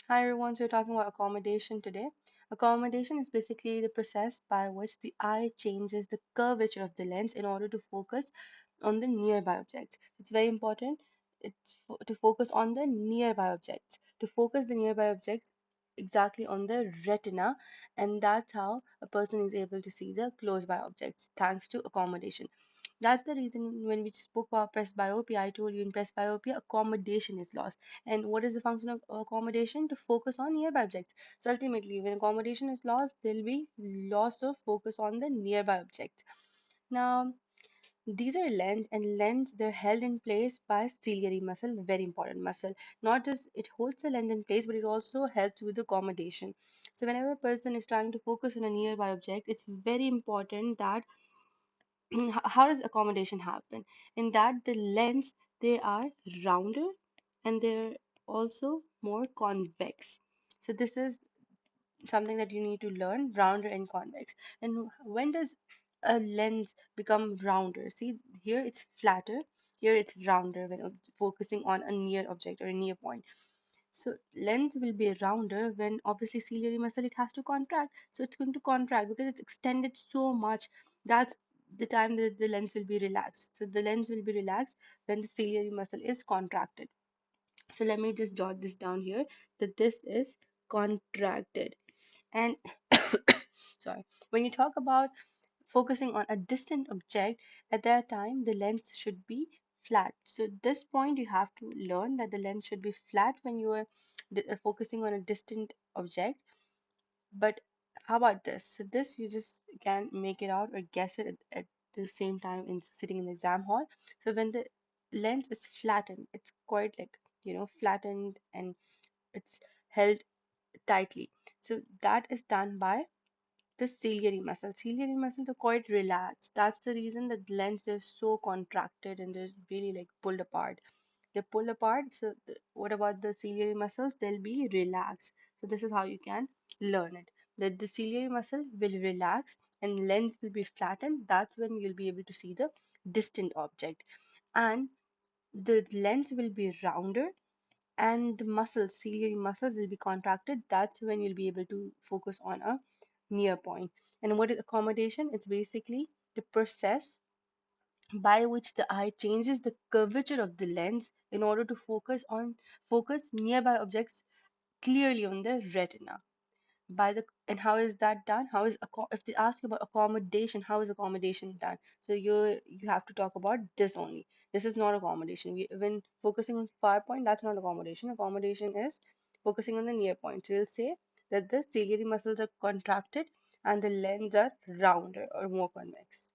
Hi everyone, so we're talking about accommodation today. Accommodation is basically the process by which the eye changes the curvature of the lens in order to focus on the nearby objects. It's very important. To focus on the nearby objects, to focus the nearby objects exactly on the retina, and that's how a person is able to see the close by objects thanks to accommodation. That's the reason when we spoke about presbyopia, I told you in presbyopia, accommodation is lost. And what is the function of accommodation? To focus on nearby objects. So ultimately, when accommodation is lost, there will be loss of focus on the nearby objects. Now, these are lens, and lens they're held in place by ciliary muscle, very important muscle. Not just it holds the lens in place, but it also helps with accommodation. So whenever a person is trying to focus on a nearby object, it's very important that how does accommodation happen? In that the lens they are rounder and they're also more convex. So this is something that you need to learn, rounder and convex. And when does a lens become rounder? See, here it's flatter, here it's rounder when focusing on a near object or a near point. So lens will be rounder when obviously ciliary muscle it has to contract. So it's going to contract because it's extended so much. That's the time that the lens will be relaxed. So the lens will be relaxed when the ciliary muscle is contracted. So let me just jot this down here that this is contracted. And sorry, when you talk about focusing on a distant object, at that time the lens should be flat. So at this point you have to learn that the lens should be flat when you are focusing on a distant object. But how about this? So this you just can make it out or guess it at the same time in sitting in the exam hall. So when the lens is flattened, it's quite like flattened and it's held tightly. So that is done by the ciliary muscles. Ciliary muscles are quite relaxed. That's the reason that the lens they're so contracted and they're really like pulled apart. They're pulled apart. So what about the ciliary muscles? They'll be relaxed. So this is how you can learn it. That the ciliary muscle will relax and lens will be flattened. That's when you'll be able to see the distant object. And the lens will be rounder and the muscles, ciliary muscles will be contracted. That's when you'll be able to focus on a near point. And what is accommodation? It's basically the process by which the eye changes the curvature of the lens in order to focus nearby objects clearly on the retina. And how is that done? If they ask you about accommodation, how is accommodation done? So you have to talk about this only. This is not accommodation. When focusing on far point, that's not accommodation. Accommodation is focusing on the near point. So you'll say that the ciliary muscles are contracted and the lens are rounder or more convex.